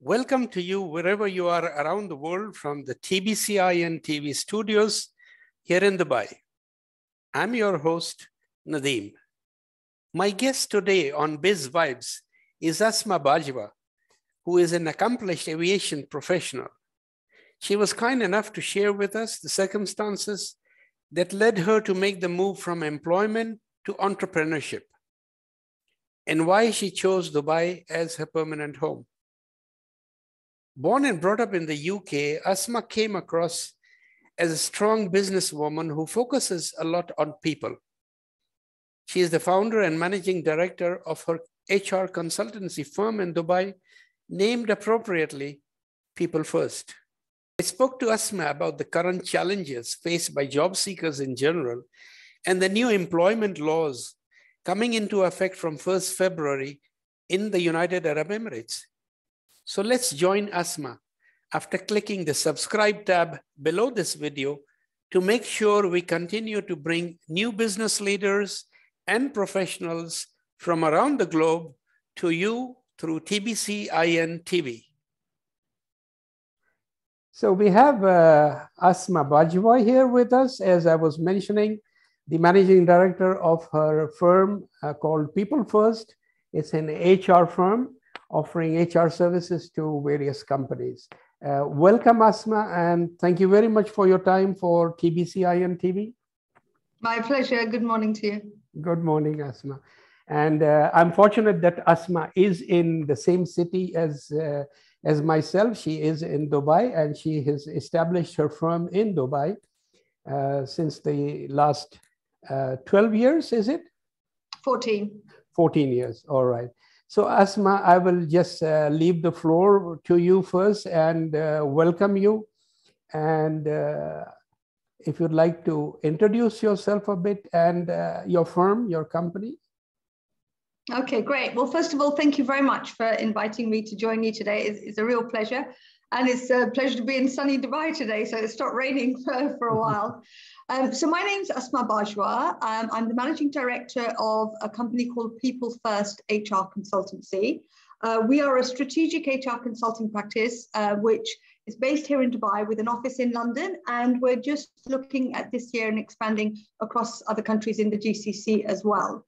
Welcome to you wherever you are around the world from the TBC InTV studios here in Dubai. I'm your host, Nadeem. My guest today on BizVibes is Asma Bajawa, who is an accomplished aviation professional. She was kind enough to share with us the circumstances that led her to make the move from employment to entrepreneurship and why she chose Dubai as her permanent home. Born and brought up in the UK, Asma came across as a strong businesswoman who focuses a lot on people. She is the founder and managing director of her HR consultancy firm in Dubai, named appropriately PeopleFirst. I spoke to Asma about the current challenges faced by job seekers in general and the new employment laws coming into effect from 1st February in the United Arab Emirates. So let's join Asma after clicking the subscribe tab below this video to make sure we continue to bring new business leaders and professionals from around the globe to you through TBC InTV. So we have Asma Bajawa here with us, as I was mentioning, the managing director of her firm called PeopleFirst. It's an HR firm offering HR services to various companies. Welcome, Asma, and thank you very much for your time for TBC InTV. My pleasure. Good morning to you. Good morning, Asma. And I'm fortunate that Asma is in the same city as myself. She is in Dubai, and she has established her firm in Dubai since the last 12 years, is it? 14. 14 years, all right. So Asma, I will just leave the floor to you first and welcome you. And if you'd like to introduce yourself a bit and your firm, your company. Okay, great. Well, first of all, thank you very much for inviting me to join you today. It's a real pleasure. And it's a pleasure to be in sunny Dubai today, so it's stopped raining for a while. So my name's Asma Bajawa. I'm the managing director of a company called PeopleFirst HR Consultancy. We are a strategic HR consulting practice, which is based here in Dubai with an office in London. And we're just looking at this year and expanding across other countries in the GCC as well.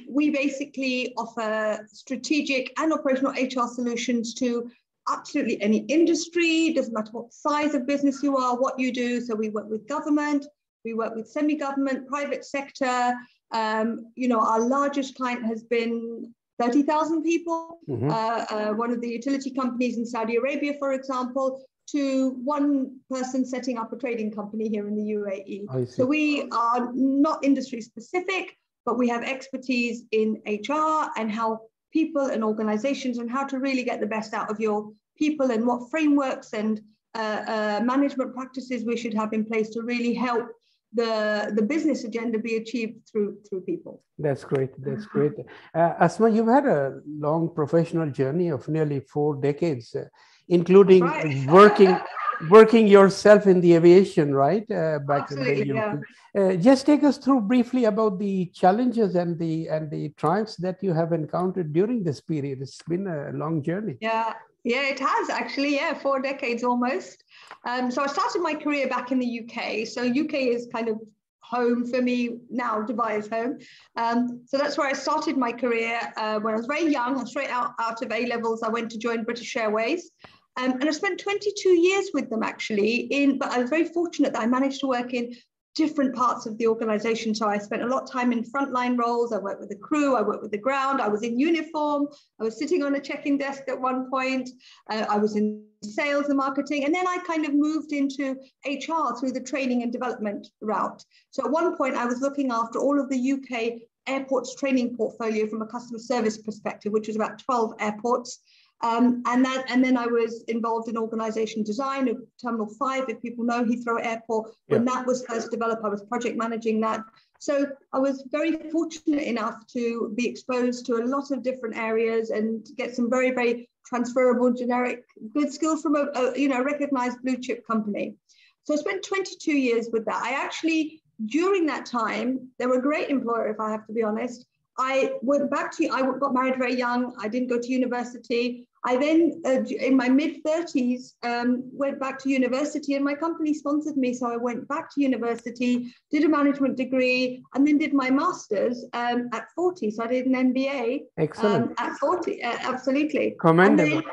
We basically offer strategic and operational HR solutions to absolutely any industry, doesn't matter what size of business you are, what you do. So we work with government, we work with semi-government, private sector. Our largest client has been 30,000 people. One of the utility companies in Saudi Arabia, for example, to one person setting up a trading company here in the UAE. So we are not industry specific, but we have expertise in HR and how people and organizations and how to really get the best out of your people and what frameworks and management practices we should have in place to really help the business agenda be achieved through people. That's great. That's great. Asma, you've had a long professional journey of nearly 4 decades, including working yourself in the aviation, right? Back Absolutely, in the UK. yeah. Just take us through briefly about the challenges and the triumphs that you have encountered during this period. It's been a long journey. Yeah, it has actually. 4 decades almost. So I started my career back in the UK. So UK is kind of home for me now. Dubai is home. So that's where I started my career. When I was very young, straight out of A levels, I went to join British Airways. And I spent 22 years with them actually, but I was very fortunate that I managed to work in different parts of the organization. So I spent a lot of time in frontline roles. I worked with the crew, I worked with the ground, I was in uniform, I was sitting on a check-in desk at one point, I was in sales and marketing, and then I kind of moved into HR through the training and development route. So at one point I was looking after all of the UK airports training portfolio from a customer service perspective, which was about 12 airports. And then I was involved in organization design of Terminal 5, if people know Heathrow Airport. When that was first developed, I was project managing that. So I was very fortunate enough to be exposed to a lot of different areas and get some very, very transferable, generic, good skills from a recognized blue chip company. So I spent 22 years with that. I actually, during that time, they were a great employer, if I have to be honest. I got married very young. I didn't go to university. I then, in my mid-30s, went back to university, and my company sponsored me. So I went back to university, did a management degree, and then did my master's at 40. So I did an MBA. Excellent. At 40, absolutely. Commendable.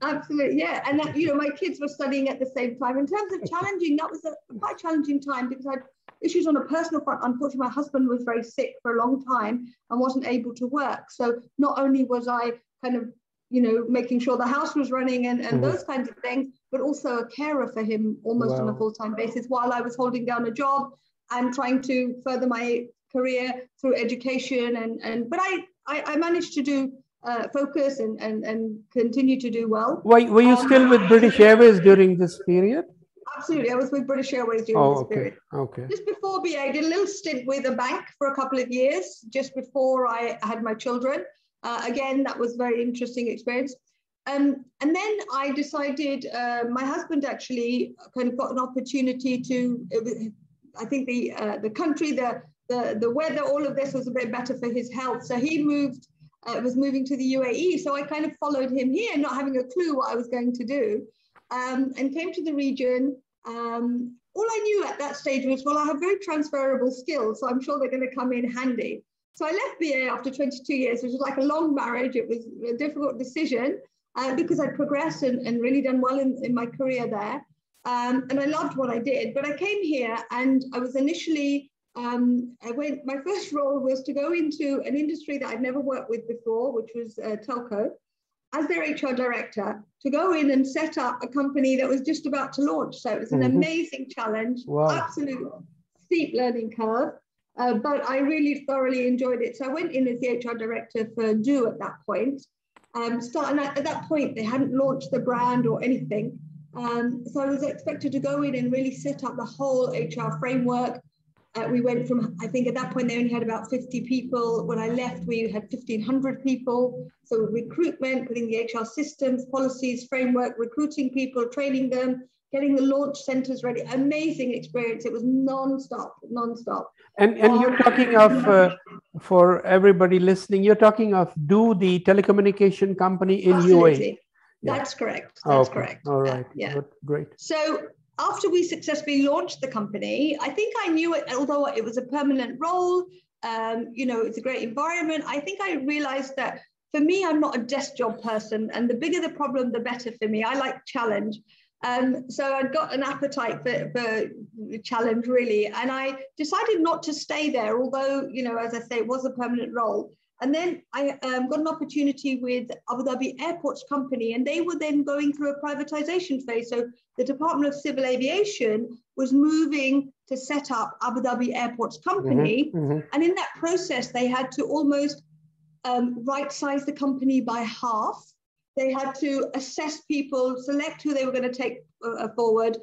Absolutely, yeah. And that, my kids were studying at the same time. In terms of challenging, that was a quite challenging time because I had issues on a personal front. Unfortunately, my husband was very sick for a long time and wasn't able to work. So not only was I kind of, making sure the house was running and those kinds of things, but also a carer for him almost on a full-time basis while I was holding down a job and trying to further my career through education. But I managed to do focus and continue to do well. Were you still with British Airways during this period? Absolutely, I was with British Airways during this period. Okay. Just before BA, I did a little stint with a bank for a couple of years, just before I had my children. Again, that was a very interesting experience. And then I decided, my husband actually kind of got an opportunity to, I think the country, the weather, all of this was a bit better for his health. So he was moving to the UAE. So I kind of followed him here, not having a clue what I was going to do, and came to the region. All I knew at that stage was, well, I have very transferable skills, so I'm sure they're going to come in handy. So I left BA after 22 years, which was like a long marriage. It was a difficult decision because I'd progressed and really done well in my career there. And I loved what I did. But I came here and I was initially, my first role was to go into an industry that I'd never worked with before, which was Telco, as their HR director, to go in and set up a company that was just about to launch. So it was an amazing challenge, absolute steep learning curve. But I really thoroughly enjoyed it. So I went in as the HR director for Do at that point. And at that point, they hadn't launched the brand or anything. So I was expected to go in and really set up the whole HR framework. We went from, I think at that point, they only had about 50 people. When I left, we had 1,500 people. So recruitment, putting the HR systems, policies, framework, recruiting people, training them, getting the launch centers ready. Amazing experience. It was non-stop. And you're talking of, for everybody listening, you're talking of Do, the telecommunication company in UAE. That's correct. That's correct. All right. Yeah. Great. So after we successfully launched the company, I think I knew it, although it was a permanent role, it's a great environment. I think I realized that for me, I'm not a desk job person, and the bigger the problem, the better for me. I like challenge. So I'd got an appetite for challenge, really, and I decided not to stay there, although, as I say, it was a permanent role. And then I got an opportunity with Abu Dhabi Airports Company, and they were then going through a privatization phase. So the Department of Civil Aviation was moving to set up Abu Dhabi Airports Company. And in that process, they had to almost right-size the company by half. They had to assess people, select who they were going to take forward,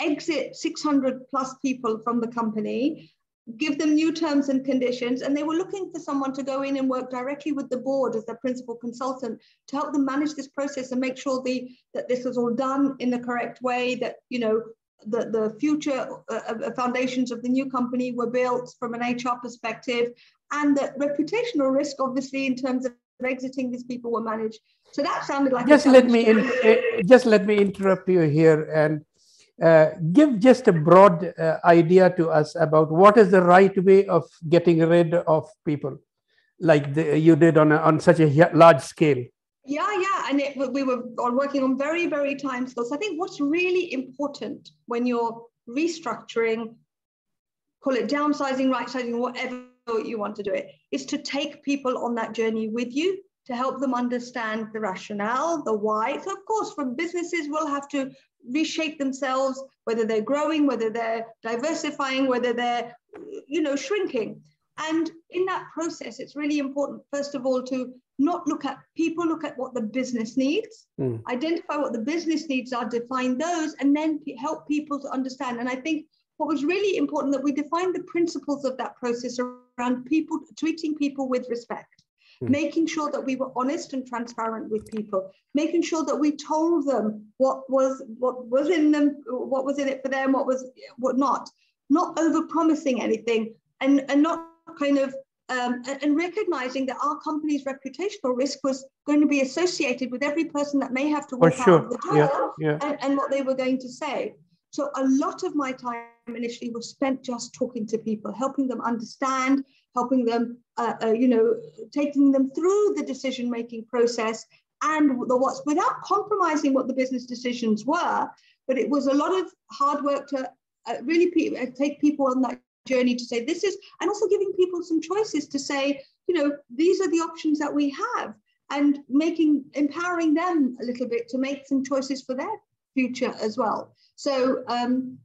exit 600 plus people from the company, give them new terms and conditions. And they were looking for someone to go in and work directly with the board as their principal consultant to help them manage this process and make sure that this was all done in the correct way, that, the future foundations of the new company were built from an HR perspective, and that reputational risk, obviously, in terms of exiting these people were managed. So that sounded like just let me interrupt you here and give just a broad idea to us about what is the right way of getting rid of people like you did on such a large scale. Yeah, and we were working on very, very time scales. I think what's really important when you're restructuring, call it downsizing, right-sizing, whatever you want to do it, is to take people on that journey with you, to help them understand the rationale, the why. So of course, from businesses will have to reshape themselves, whether they're growing, whether they're diversifying, whether they're, shrinking. And in that process, it's really important, first of all, to not look at people, look at what the business needs, identify what the business needs are, define those, and then help people to understand. And I think what was really important that we defined the principles of that process around people, treating people with respect, making sure that we were honest and transparent with people, making sure that we told them what was in them, what was in it for them, what not over promising anything, and not kind of and recognizing that our company's reputational risk was going to be associated with every person that may have to walk out of the door and what they were going to say. So a lot of my time initially was spent just talking to people, helping them understand, helping them, taking them through the decision-making process and the what's, without compromising what the business decisions were. But it was a lot of hard work to really take people on that journey to say this is, and also giving people some choices to say, these are the options that we have, and empowering them a little bit to make some choices for their future as well. So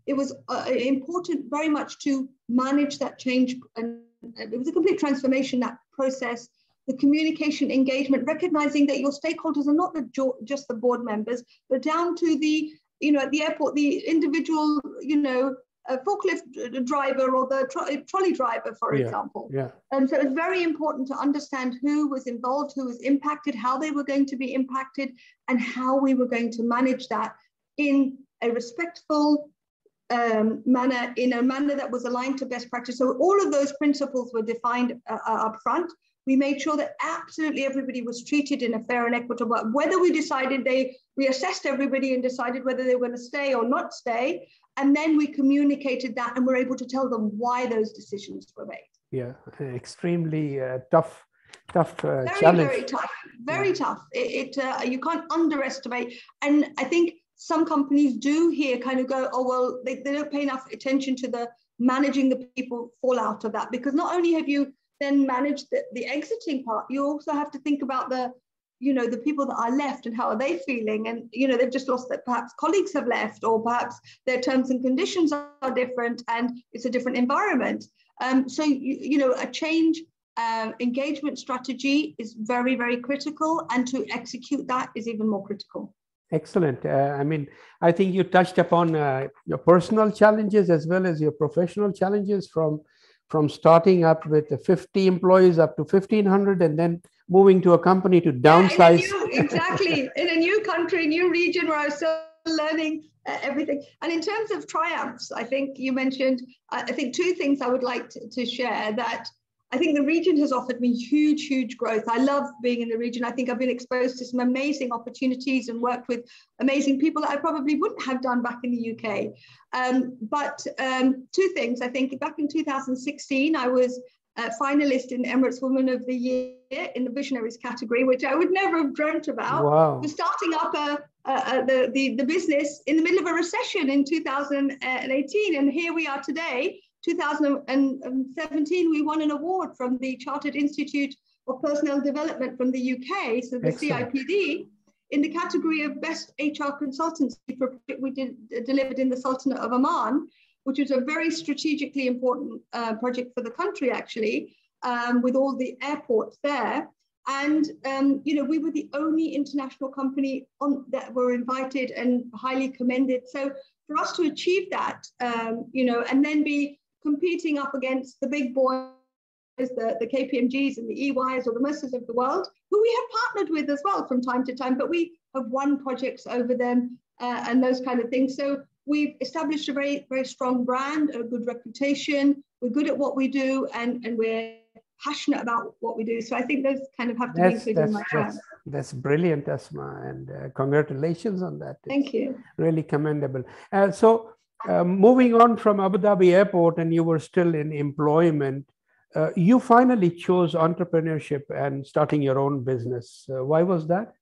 it was important very much to manage that change, and it was a complete transformation, that process, the communication, engagement, recognizing that your stakeholders are not just the board members, but down to the, at the airport, the individual, a forklift driver or the trolley driver, for example. And so it's very important to understand who was involved, who was impacted, how they were going to be impacted, and how we were going to manage that in a respectful manner, in a manner that was aligned to best practice. So all of those principles were defined up front. We made sure that absolutely everybody was treated in a fair and equitable, whether we decided we assessed everybody and decided whether they were going to stay or not stay. And then we communicated that and were able to tell them why those decisions were made. Yeah, extremely tough very, challenge. Very tough, very tough. You can't underestimate. And I think some companies do here kind of go, oh, well, they don't pay enough attention to the managing the people fallout of that, because not only have you then managed the exiting part, you also have to think about the people that are left and how are they feeling, and they've just lost that, perhaps colleagues have left, or perhaps their terms and conditions are different and it's a different environment. So a change engagement strategy is very, very critical, and to execute that is even more critical. Excellent. I think you touched upon your personal challenges as well as your professional challenges, from starting up with 50 employees up to 1,500, and then moving to a company to downsize. Exactly. In a new country, new region where I was still learning everything. And in terms of triumphs, I think you mentioned, I think two things I would like to share. That I think the region has offered me huge, huge growth. I love being in the region. I think I've been exposed to some amazing opportunities and worked with amazing people that I probably wouldn't have done back in the UK. But two things. I think back in 2016, I was a finalist in Emirates Woman of the Year in the Visionaries category, which I would never have dreamt about. Wow. We're starting up the business in the middle of a recession in 2018. And here we are today. 2017, we won an award from the Chartered Institute of Personnel Development from the UK, so the CIPD, in the category of Best HR Consultancy for a project we delivered in the Sultanate of Oman, which was a very strategically important project for the country, actually, with all the airports there. And, we were the only international company that were invited and highly commended. So for us to achieve that, and then be competing up against the big boys, the KPMGs and the EYs or the Mercers of the world, who we have partnered with as well from time to time, but we have won projects over them and those kind of things. So we've established a very, very strong brand, a good reputation. We're good at what we do, and we're passionate about what we do. So I think those kind of have to be included in my brand. That's brilliant, Asma, and congratulations on that. Thank you. Really commendable. So moving on from Abu Dhabi Airport, and you were still in employment, you finally chose entrepreneurship and starting your own business. Why was that?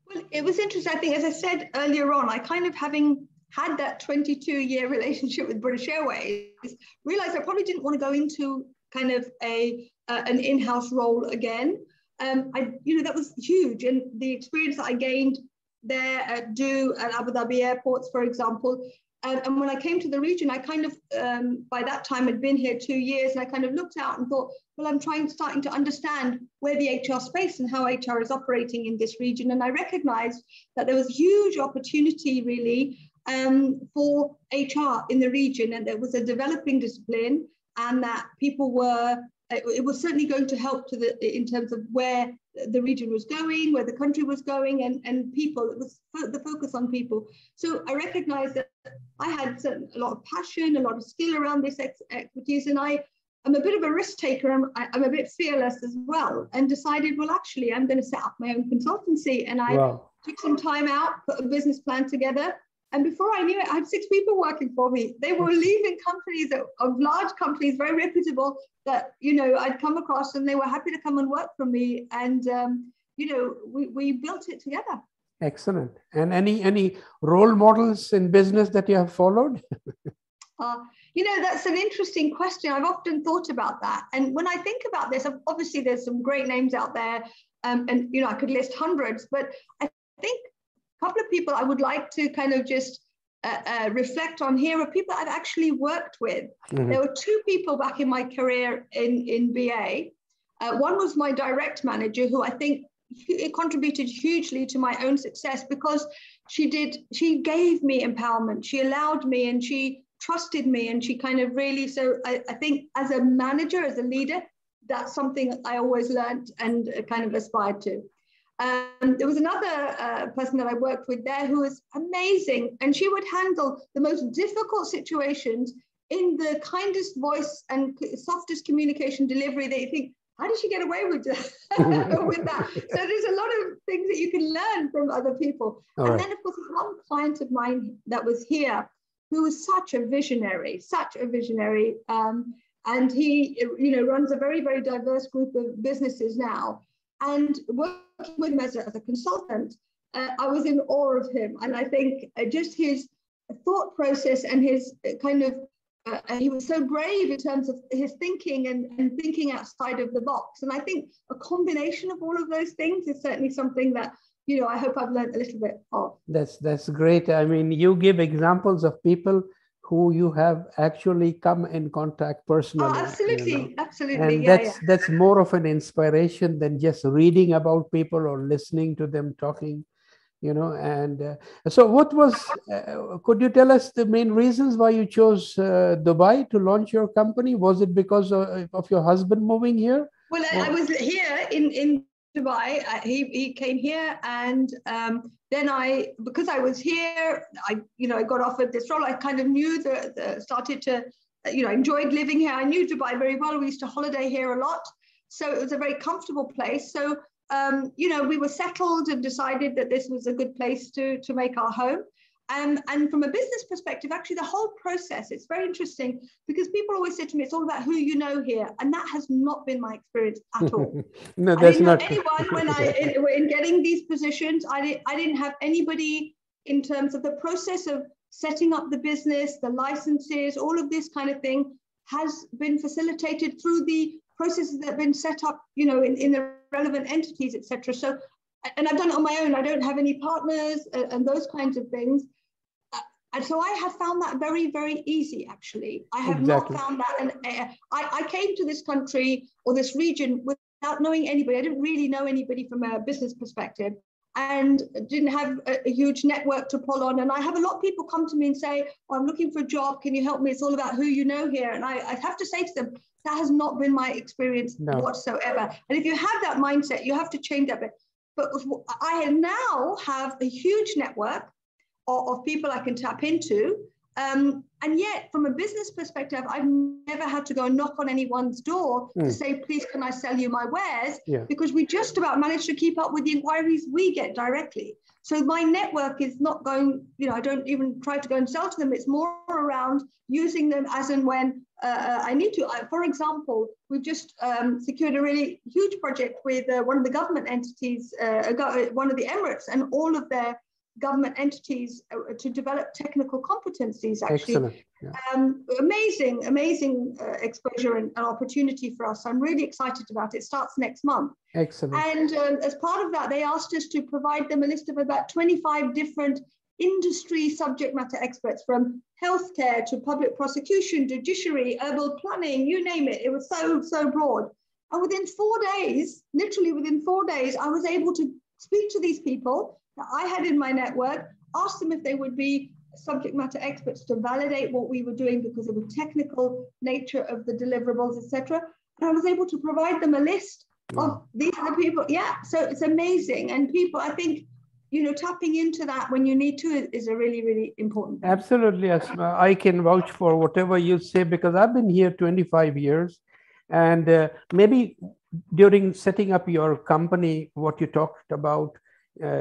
Well, it was interesting. I think, as I said earlier on, I kind of, having had that 22-year relationship with British Airways, realized I probably didn't want to go into kind of an in-house role again. That was huge. And the experience that I gained there at Abu Dhabi airports, for example, and when I came to the region, I kind of, by that time, had been here 2 years, and I kind of looked out and thought, well, I'm starting to understand where the HR space and how HR is operating in this region. And I recognized that there was huge opportunity, really, for HR in the region, and there was a developing discipline, and that people were, it was certainly going to help in terms of where the region was going, where the country was going, and people. It was the focus on people. So I recognized that I had a lot of passion, a lot of skill around this expertise, and I I'm a bit of a risk taker. I'm a bit fearless as well, and decided, well, actually, I'm going to set up my own consultancy. And I took some time out, put a business plan together. And before I knew it, I had 6 people working for me. They were leaving companies of large companies, very reputable, that, you know, I'd come across, and they were happy to come and work for me. And, you know, we built it together. Excellent. And any role models in business that you have followed? You know, that's an interesting question. I've often thought about that. And when I think about this, obviously there's some great names out there, and, you know, I could list hundreds, but I think a couple of people I would like to kind of just reflect on here are people I've actually worked with. Mm-hmm. There were 2 people back in my career in BA. One was my direct manager, who I think it contributed hugely to my own success, because she gave me empowerment. She allowed me, and she trusted me, and she kind of really, so I think as a manager, as a leader, that's something I always learned and kind of aspired to. There was another person that I worked with there who was amazing, and she would handle the most difficult situations in the kindest voice and softest communication delivery that you think, how did she get away with that? With that? So there's a lot of things that you can learn from other people. All right. And then, of course, there's one client of mine that was here who was such a visionary, and he, you know, runs a very, very diverse group of businesses now. And working with him as a consultant, I was in awe of him. And I think just his thought process and his kind of, he was so brave in terms of his thinking and thinking outside of the box. And I think a combination of all of those things is certainly something that, you know, I hope I've learned a little bit of. That's great. I mean, you give examples of people who you have actually come in contact personally. Oh, absolutely, you know? Absolutely. And that's more of an inspiration than just reading about people or listening to them talking, you know. And so what was, could you tell us the main reasons why you chose Dubai to launch your company? Was it because of your husband moving here? Well, I was here in Dubai. He came here, and then because I was here, I got offered this role. I kind of knew started to, enjoyed living here. I knew Dubai very well. We used to holiday here a lot, so it was a very comfortable place. So we were settled and decided that this was a good place to make our home. And from a business perspective, actually, the whole process, it's very interesting, because people always say to me, it's all about who you know here. And that has not been my experience at all. No, that's not. I didn't know anyone when in getting these positions. I didn't have anybody in terms of the process of setting up the business, the licenses, all of this kind of thing has been facilitated through the processes that have been set up, in the relevant entities, etc. So, and I've done it on my own. I don't have any partners and those kinds of things. And so I have found that very, very easy, actually. I have not found that. And I came to this country or this region without knowing anybody. I didn't really know anybody from a business perspective, and didn't have a huge network to pull on. And I have a lot of people come to me and say, oh, I'm looking for a job. Can you help me? It's all about who you know here. And I have to say to them, that has not been my experience whatsoever. And if you have that mindset, you have to change that bit. But I now have a huge network of people I can tap into. And yet, from a business perspective, I've never had to go and knock on anyone's door to say, please, can I sell you my wares? Yeah. Because we just about managed to keep up with the inquiries we get directly. So my network is not going, I don't even try to go and sell to them. It's more around using them as and when I need to. For example, we've just secured a really huge project with one of the government entities, one of the Emirates, and all of their government entities to develop technical competencies, actually. Excellent. Yeah. Amazing exposure and opportunity for us. I'm really excited about it. It starts next month. Excellent. And as part of that, they asked us to provide them a list of about 25 different industry subject matter experts, from healthcare to public prosecution, judiciary, urban planning, you name it. It was so broad. And within 4 days, literally within 4 days, I was able to speak to these people that I had in my network, ask them if they would be subject matter experts to validate what we were doing because of the technical nature of the deliverables, etc. And I was able to provide them a list of these are the people. Yeah, so it's amazing. And people, I think, tapping into that when you need to is a really, really important thing. Absolutely, Asma. I can vouch for whatever you say, because I've been here 25 years. And maybe during setting up your company, what you talked about,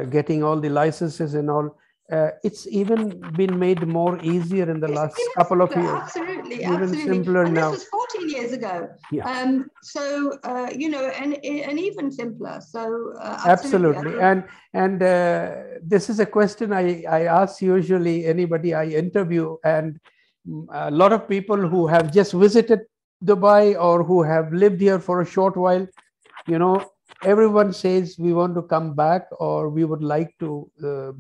getting all the licenses and all, it's even been made more easier in the last couple of years. Absolutely, even absolutely. simpler and now. This was 14 years ago. Yeah. So you know, and even simpler. So absolutely. And this is a question I ask usually anybody I interview, and a lot of people who have just visited Dubai or who have lived here for a short while, you know, everyone says we want to come back or we would like to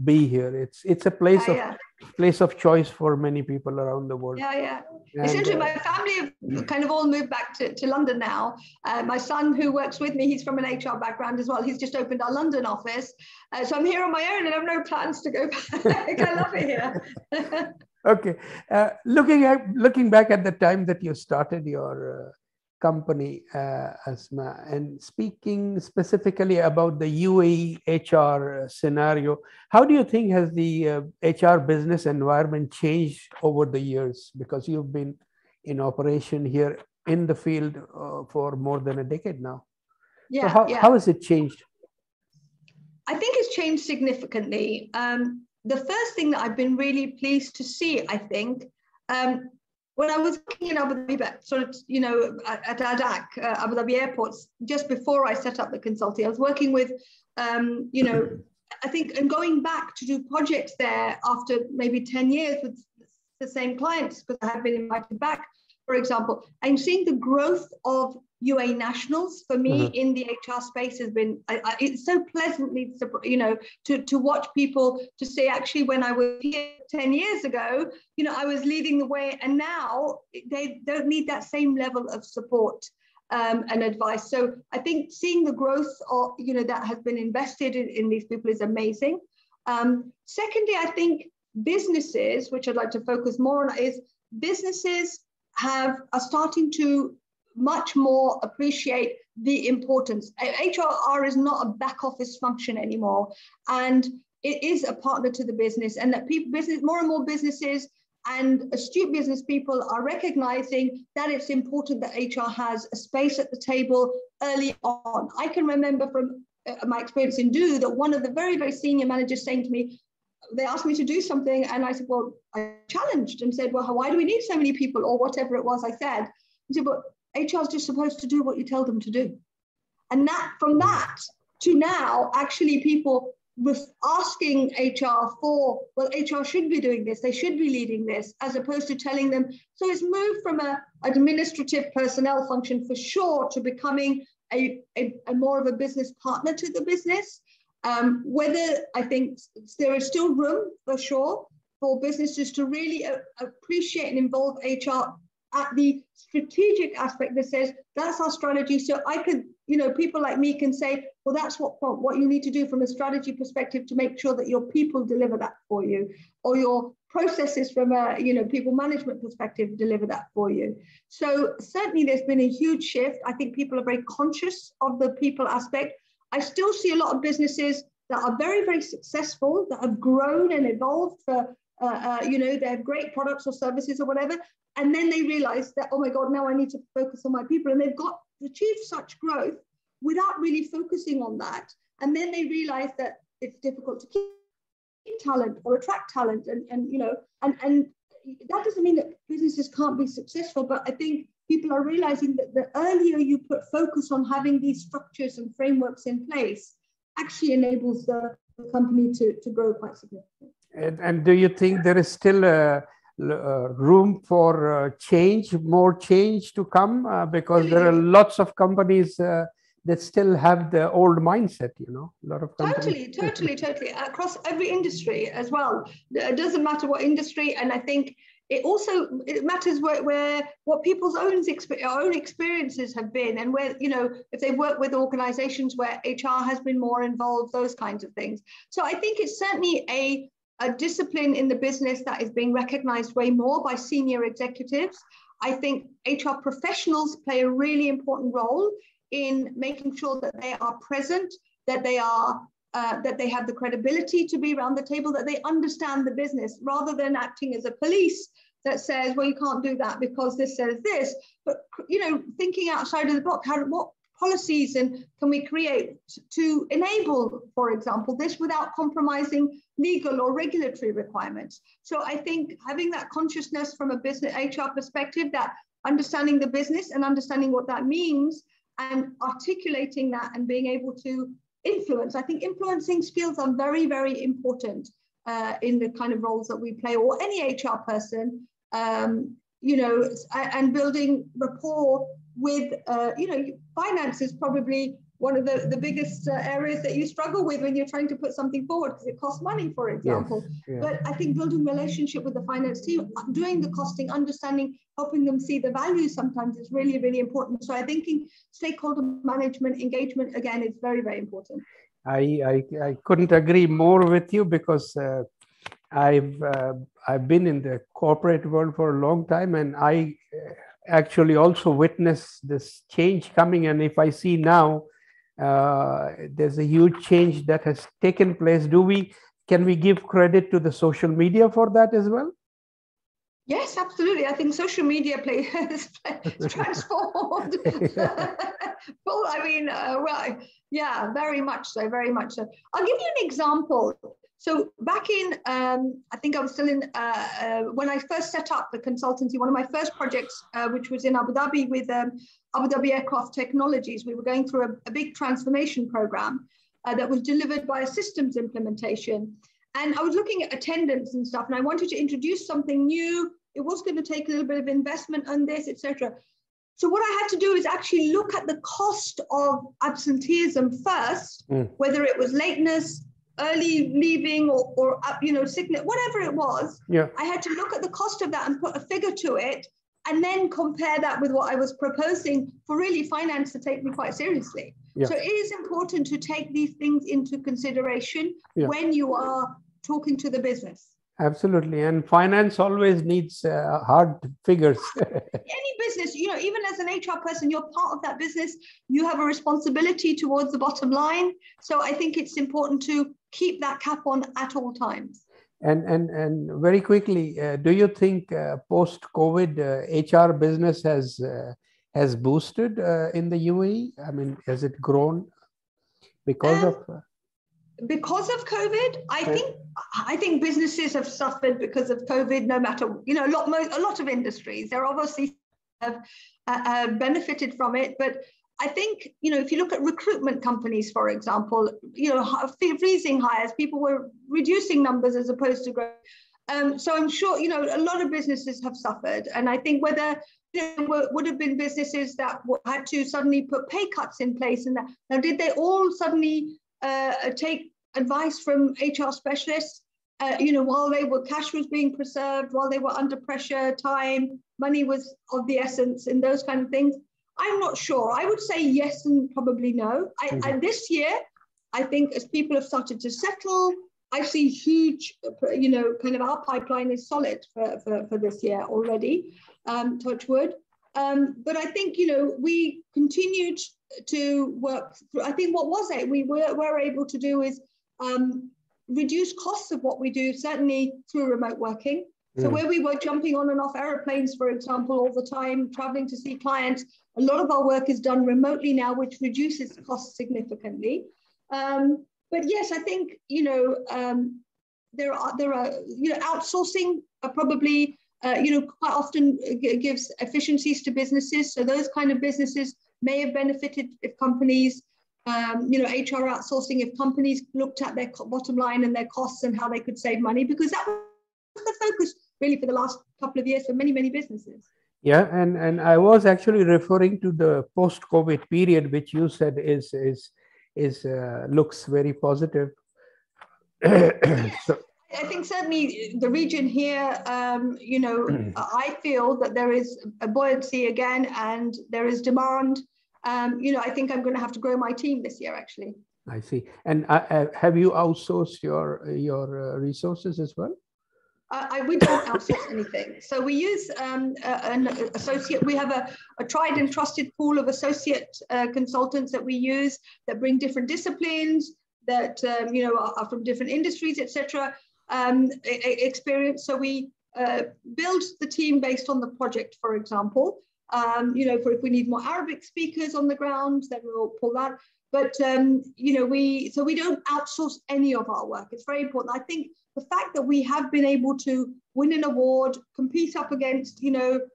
be here. It's a place of choice for many people around the world. Yeah. It's interesting. My family have kind of all moved back to London now. My son, who works with me, he's from an HR background as well. He's just opened our London office. So I'm here on my own and I have no plans to go back. I love it here. Okay. Looking back at the time that you started your company, Asma, and speaking specifically about the UAE HR scenario, how do you think has the HR business environment changed over the years? Because you've been in operation here in the field for more than a decade now. So how has it changed? I think it's changed significantly. The first thing that I've been really pleased to see, I think, when I was working in Abu Dhabi, sort of, you know, at ADAC, Abu Dhabi airports, just before I set up the consulting, I was working with, you know, I think, and going back to do projects there after maybe 10 years with the same clients, because I have been invited back, for example, I'm seeing the growth of UAE nationals for me in the HR space has been, it's so pleasantly, you know, to watch people to say, actually, when I was here 10 years ago, you know, I was leading the way, and now they don't need that same level of support and advice. So I think seeing the growth of, you know, that has been invested in these people is amazing. Secondly, I think businesses, which I'd like to focus more on, is businesses are starting to much more appreciate the importance. HR is not a back office function anymore, and it is a partner to the business, and that more and more businesses and astute business people are recognizing that it's important that HR has a space at the table early on. I can remember from my experience in Do that one of the very, very senior managers saying to me, they asked me to do something, and I said, well, I challenged and said, well, why do we need so many people, or whatever it was I said. He said, but HR is just supposed to do what you tell them to do. And that, from that to now, actually people with asking HR for, well, HR should be doing this, they should be leading this, as opposed to telling them. So it's moved from an administrative personnel function for sure to becoming a more of a business partner to the business. Whether I think there is still room for sure for businesses to really appreciate and involve HR at the strategic aspect that says, that's our strategy. So I could, you know, people like me can say, well, that's what you need to do from a strategy perspective to make sure that your people deliver that for you, or your processes from a, you know, people management perspective deliver that for you. So certainly there's been a huge shift. I think people are very conscious of the people aspect. I still see a lot of businesses that are very, very successful, that have grown and evolved for, you know, they have great products or services or whatever. And then they realize that, oh my God, now I need to focus on my people. And they've achieved such growth without really focusing on that. And then they realize that it's difficult to keep talent or attract talent. And you know, and that doesn't mean that businesses can't be successful, but I think people are realizing that the earlier you put focus on having these structures and frameworks in place, actually enables the company to grow quite significantly. And do you think there is still room for change, more change to come? Because there are lots of companies that still have the old mindset, you know, a lot of companies. Totally. Across every industry as well. It doesn't matter what industry. And I think it matters where what people's own experiences have been, and where, you know, if they work with organizations where HR has been more involved, those kinds of things. So I think it's certainly a discipline in the business that is being recognized way more by senior executives. I think HR professionals play a really important role in making sure that they are present, that they are that they have the credibility to be around the table, that they understand the business, rather than acting as a police that says, well, you can't do that because this says this. But, you know, thinking outside of the box, what policies and can we create to enable, for example, this without compromising legal or regulatory requirements? So I think having that consciousness from a business HR perspective, that understanding the business and understanding what that means and articulating that and being able to influence. I think influencing skills are very, very important in the kind of roles that we play, or any HR person, you know, and building rapport with, you know, finance is probably one of the biggest areas that you struggle with when you're trying to put something forward because it costs money, for example. Yes, yeah. But I think building relationship with the finance team, doing the costing, understanding, helping them see the value sometimes is really, really important. So I think stakeholder management, engagement, again, is very, very important. I couldn't agree more with you because I've been in the corporate world for a long time, and I actually also witnessed this change coming. And if I see now, there's a huge change that has taken place. Can we give credit to the social media for that as well? Yes, absolutely. I think social media has transformed. Well, I mean, well, yeah, very much so, very much so. I'll give you an example. So back in, I think I was still in, when I first set up the consultancy, one of my first projects, which was in Abu Dhabi with Abu Dhabi Aircraft Technologies, we were going through a big transformation program that was delivered by a systems implementation. And I was looking at attendance and stuff, and I wanted to introduce something new. It was going to take a little bit of investment on this, etc. So what I had to do is actually look at the cost of absenteeism first, whether it was lateness, early leaving, or you know, sickness, whatever it was. Yeah. I had to look at the cost of that and put a figure to it, and then compare that with what I was proposing for really finance to take me quite seriously. Yeah. So it is important to take these things into consideration when you are talking to the business. Absolutely. And finance always needs hard figures. Any business, you know, even as an HR person, you're part of that business. You have a responsibility towards the bottom line. So I think it's important to keep that cap on at all times. And very quickly, do you think post-COVID HR business has boosted in the UAE? I mean, has it grown because of? Because of COVID, I think businesses have suffered because of COVID. No matter, you know, a lot of industries, they're obviously have benefited from it. But I think, you know, if you look at recruitment companies, for example, you know, freezing hires, people were reducing numbers as opposed to growing. So I'm sure, you know, a lot of businesses have suffered. And I think whether there would have been businesses that had to suddenly put pay cuts in place, and that, now did they all suddenly take advice from HR specialists, you know, while cash was being preserved, while they were under pressure, time, money was of the essence, and those kind of things? I'm not sure. I would say yes and probably no. And this year, I think as people have started to settle, I see huge, you know, kind of our pipeline is solid for this year already, touch wood. But I think, you know, we continued to work through. I think we were able to do is reduce costs of what we do, certainly through remote working. So where we were jumping on and off airplanes, for example, all the time, traveling to see clients, a lot of our work is done remotely now, which reduces costs significantly. But yes, I think, you know, there are, you know, outsourcing probably, you know, quite often gives efficiencies to businesses. So those kind of businesses may have benefited if companies, you know, HR outsourcing, if companies looked at their bottom line and their costs and how they could save money, because that was the focus really for the last couple of years for many, many businesses. Yeah, and I was actually referring to the post-COVID period, which you said looks very positive. So, I think certainly the region here, you know, I feel that there is a buoyancy again, and there is demand. You know, I think I'm going to have to grow my team this year, actually. I see. And have you outsourced your resources as well? We don't outsource anything. So we use an associate. We have a tried and trusted pool of associate consultants that we use that bring different disciplines, that you know, are from different industries, etc. Experience. So we build the team based on the project, for example. For if we need more Arabic speakers on the ground, then we'll pull that. But, we don't outsource any of our work. It's very important. I think the fact that we have been able to win an award, compete up against, the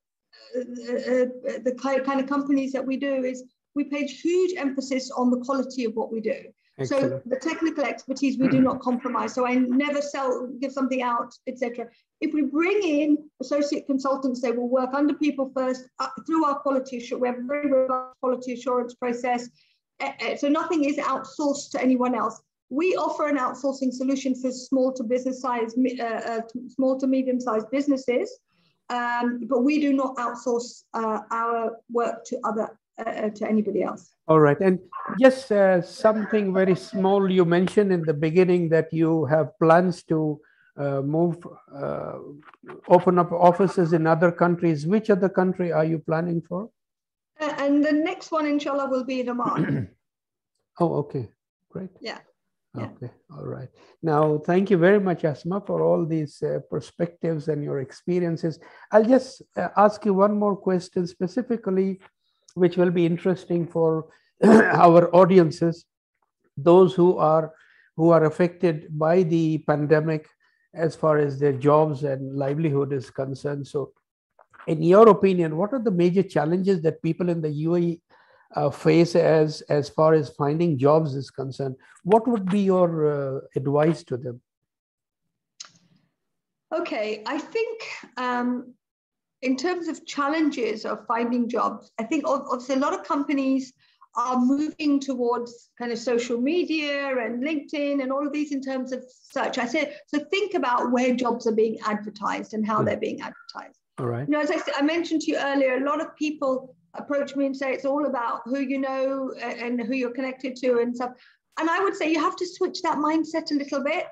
kind of companies that we do is we place huge emphasis on the quality of what we do. Excellent. So the technical expertise, we do not compromise. So I never give something out, etc. If we bring in associate consultants, they will work under PeopleFirst through our quality assurance. We have a very robust quality assurance process. So nothing is outsourced to anyone else. We offer an outsourcing solution for small to medium-sized businesses, but we do not outsource our work to anybody else. All right, and just something very small. You mentioned in the beginning that you have plans to open up offices in other countries. Which other country are you planning for? And the next one, inshallah, will be in Oman. Oh, okay, great. Yeah. Okay, all right. Now, thank you very much, Asma, for all these perspectives and your experiences. I'll just ask you one more question specifically, which will be interesting for our audiences, those who are affected by the pandemic as far as their jobs and livelihood is concerned. So in your opinion, what are the major challenges that people in the UAE face as far as finding jobs is concerned? What would be your advice to them? Okay, I think in terms of challenges of finding jobs, I think obviously a lot of companies are moving towards kind of social media and LinkedIn and all of these in terms of search. I say, so think about where jobs are being advertised and how they're being advertised. All right. As I mentioned to you earlier, a lot of people approach me and say it's all about who you know and who you're connected to and stuff. And I would say you have to switch that mindset a little bit.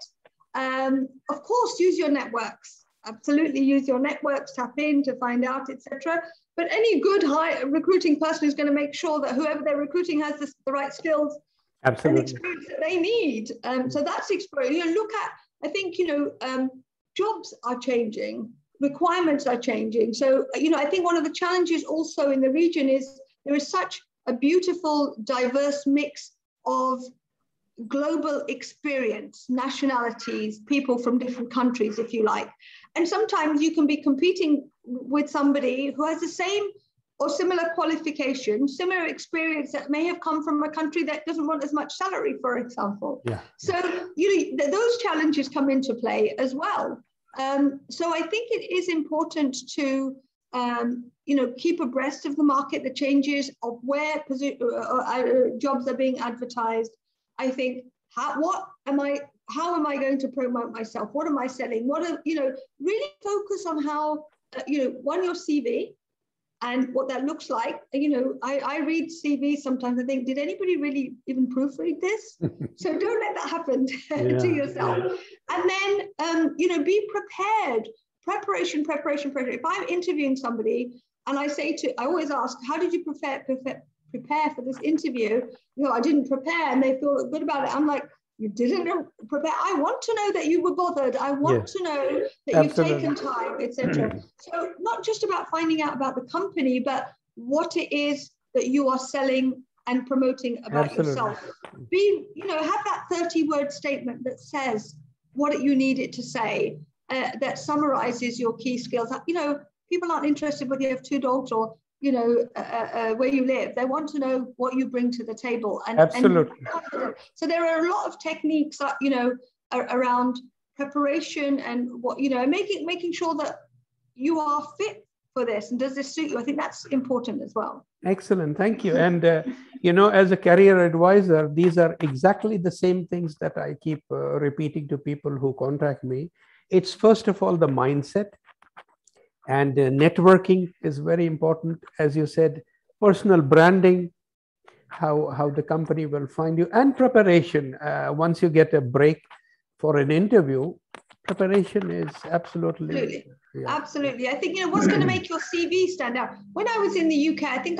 Of course, use your networks. Absolutely use your networks, tap in to find out, etc. But any good recruiting person is going to make sure that whoever they're recruiting has the right skills and experience that they need. So that's experience. Look at, I think, jobs are changing, requirements are changing. So, I think one of the challenges also in the region is there is such a beautiful, diverse mix of global experience, nationalities, people from different countries, if you like. And sometimes you can be competing with somebody who has the same or similar qualifications, similar experience that may have come from a country that doesn't want as much salary, for example. Yeah. So, those challenges come into play as well. So I think it is important to, keep abreast of the market, the changes of where jobs are being advertised. I think, how am I going to promote myself? What am I selling? Really focus on how, your CV and what that looks like. I read CVs sometimes. I think, did anybody really even proofread this? So don't let that happen to yourself. And then, be prepared. Preparation. If I'm interviewing somebody and I always ask, how did you prepare for this interview? I didn't prepare, and they feel good about it. I'm like, you didn't prepare. I want to know that you were bothered. I want to know that you've taken time, etc. So not just about finding out about the company, but what it is that you are selling and promoting about yourself. Have that 30-word statement that says what you need it to say, that summarizes your key skills. People aren't interested whether you have 2 dogs or where you live. They want to know what you bring to the table. Absolutely. So there are a lot of techniques, around preparation and making sure that you are fit for this. And does this suit you? I think that's important as well. Excellent. Thank you. And, as a career advisor, these are exactly the same things that I keep repeating to people who contact me. It's first of all the mindset. And networking is very important, as you said, personal branding, how the company will find you, and preparation. Once you get a break for an interview, preparation is absolutely. Absolutely. I think, what's going to make your CV stand out? When I was in the UK, I think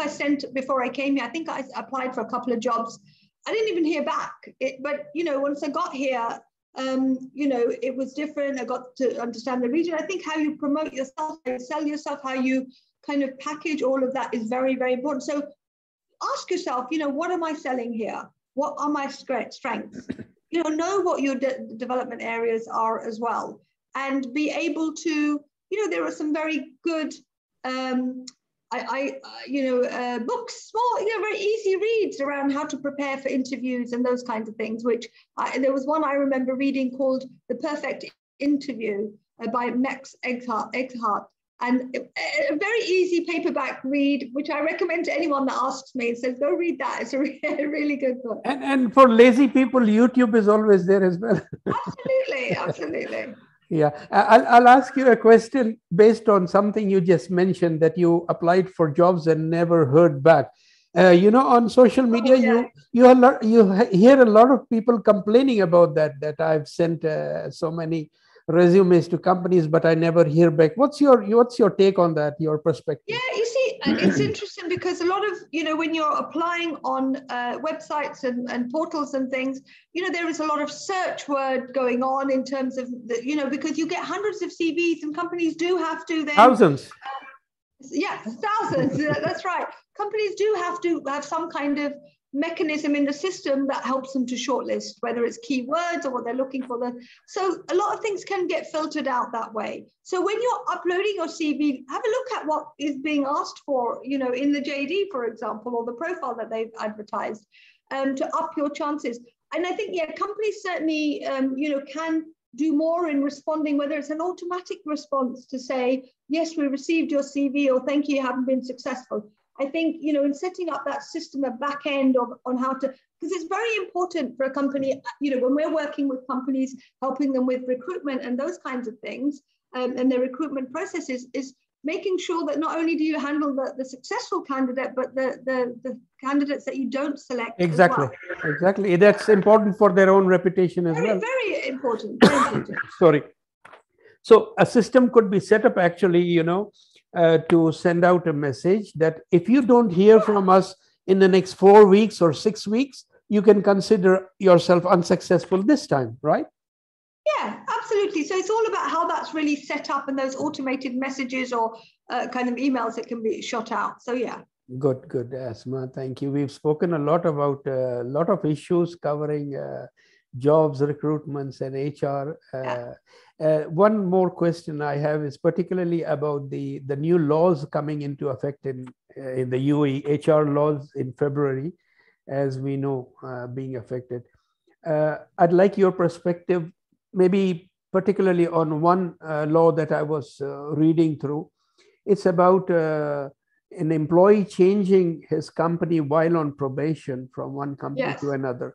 before I came here, I think I applied for a couple of jobs. I didn't even hear back. But, once I got here, It was different. I got to understand the region. I think how you promote yourself, how you sell yourself, how you kind of package all of that is very, very important. So ask yourself, what am I selling here? What are my strengths? Know what your development areas are as well, and be able to, there are some very good, books, small, very easy reads around how to prepare for interviews and those kinds of things, which there was one I remember reading called The Perfect Interview by Max Eckhart. And a very easy paperback read, which I recommend to anyone that asks me and says, go read that. It's a really good book. And for lazy people, YouTube is always there as well. Absolutely. Yeah, I'll ask you a question based on something you just mentioned, that you applied for jobs and never heard back. On social media, you hear a lot of people complaining about that I've sent so many resumes to companies, but I never hear back. What's your take on that, your perspective? Yeah, you see, it's interesting because a lot of, when you're applying on websites and portals and things, there is a lot of search word going on in terms of, because you get hundreds of CVs and companies do have to then... Thousands. Thousands. That's right. Companies do have to have some kind of mechanism in the system that helps them to shortlist, whether it's keywords or what they're looking for. So a lot of things can get filtered out that way. So when you're uploading your CV, have a look at what is being asked for, in the JD, for example, or the profile that they've advertised, to up your chances. And I think, companies certainly, can do more in responding, whether it's an automatic response to say, yes, we received your CV, or thank you, you haven't been successful. I think, in setting up that system, a back end on how to, because it's very important for a company, when we're working with companies, helping them with recruitment and those kinds of things, and their recruitment processes, is making sure that not only do you handle the successful candidate, but the candidates that you don't select. Exactly. As well. Exactly. That's important for their own reputation as well. Very important. Very important. Sorry. So a system could be set up actually, to send out a message that if you don't hear from us in the next 4 weeks or 6 weeks, you can consider yourself unsuccessful this time, right? Yeah, absolutely. So it's all about how that's really set up, and those automated messages or kind of emails that can be shot out. So yeah. Good, Asma. Thank you. We've spoken a lot about a lot of issues covering jobs, recruitments, and HR. One more question I have is particularly about the new laws coming into effect in the UAE, HR laws in February, as we know, being affected. I'd like your perspective, maybe particularly on one law that I was reading through. It's about an employee changing his company while on probation from one company to another.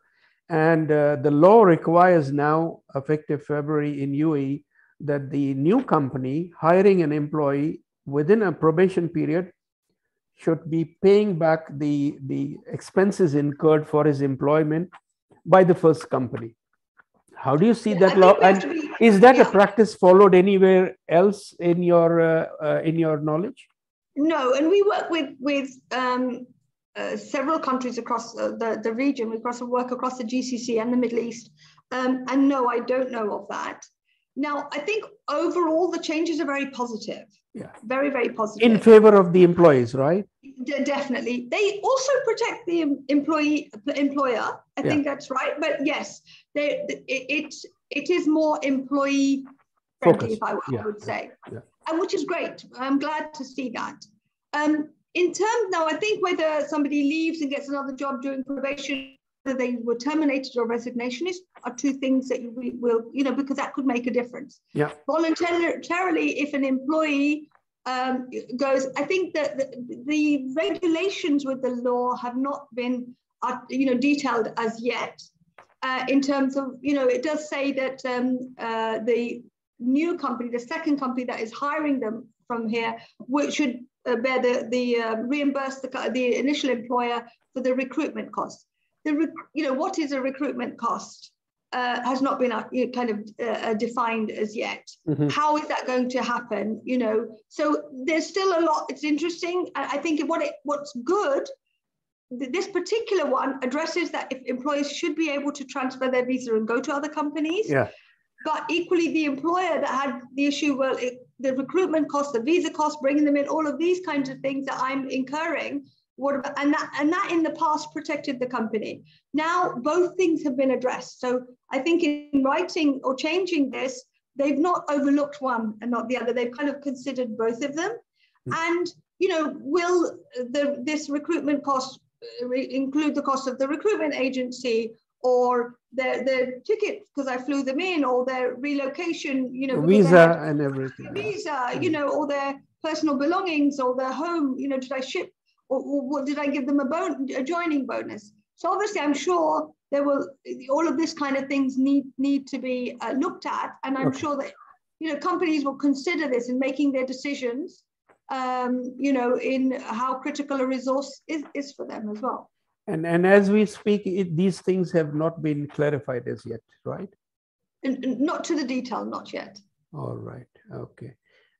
And the law requires now, effective February in UAE, that the new company hiring an employee within a probation period should be paying back the expenses incurred for his employment by the first company. How do you see that law? And is that a practice followed anywhere else in your knowledge? No, and we work with several countries across the region. We work across the GCC and the Middle East. And no, I don't know of that. Now, I think overall the changes are very positive. Yeah. Very, very positive. In favor of the employees, right? Definitely. They also protect the employer. I think that's right. But yes, it is more employee friendly, if I would say. Yeah. And which is great. I'm glad to see that. In terms now, I think whether somebody leaves and gets another job during probation, whether they were terminated or resignation are two things that we will, because that could make a difference. Yeah. Voluntarily, if an employee goes, I think that the regulations with the law have not been, detailed as yet. In terms of, it does say that the new company, the second company that is hiring them from here, which should bear reimburse the initial employer for the recruitment costs. What is a recruitment cost has not been defined as yet. Mm-hmm. How is that going to happen? So there's still a lot. It's interesting. I think what's good this particular one addresses that if employers should be able to transfer their visa and go to other companies. Yeah. But equally, the employer that had the issue, well, the recruitment costs, the visa costs, bringing them in, all of these kinds of things that I'm incurring, what about, and that in the past protected the company. Now, both things have been addressed. So I think in writing or changing this, they've not overlooked one and not the other. They've kind of considered both of them. And, you know, will this recruitment cost include the cost of the recruitment agency, or their ticket because I flew them in, or their relocation, you know, visa and everything. Visa, you know, or their personal belongings, or their home, you know, did I ship, or what did I give them a joining bonus? So obviously, I'm sure there will, all of this kind of things need to be looked at, and I'm sure that, you know, companies will consider this in making their decisions, you know, in how critical a resource is for them as well. And as we speak, these things have not been clarified as yet, right? Not to the detail, not yet. All right. Okay.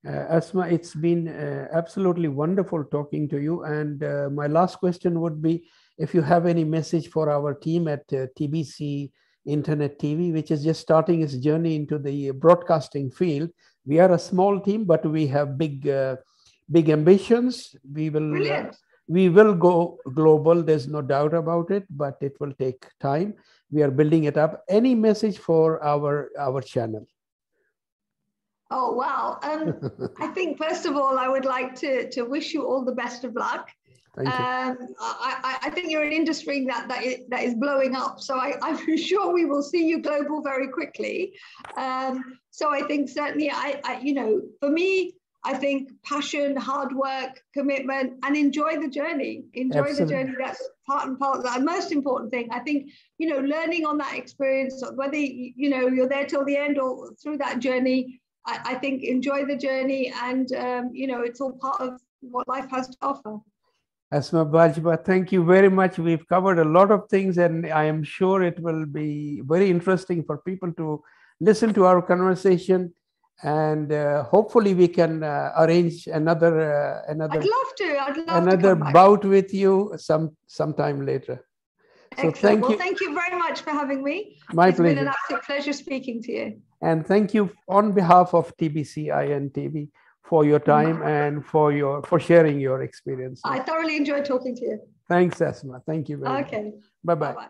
Asma, it's been absolutely wonderful talking to you. And my last question would be, if you have any message for our team at TBC Internet TV, which is just starting its journey into the broadcasting field. We are a small team, but we have big ambitions. We will go global. There's no doubt about it, but it will take time. We are building it up. Any message for our channel? Oh, wow. I think, first of all, I would like to wish you all the best of luck. Thank you. I think you're an industry that is blowing up. So I'm sure we will see you global very quickly. So I think certainly, you know, for me, I think passion, hard work, commitment, and enjoy the journey. Enjoy Absolutely. The journey. That's part and part of the most important thing. I think, you know, learning on that experience, whether, you know, you're there till the end or through that journey, I think enjoy the journey, and, you know, it's all part of what life has to offer. Asma Bajawa, thank you very much. We've covered a lot of things, and I am sure it will be very interesting for people to listen to our conversation. And hopefully we can arrange another I'd love to. Another bout with you sometime later. Excellent. So thank you. Thank you very much for having me. My pleasure. It's been an absolute pleasure speaking to you. And thank you on behalf of TBC InTV for your time and for sharing your experience. I thoroughly enjoyed talking to you. Thanks, Asma. Thank you very much. Okay. Bye-bye. Bye-bye.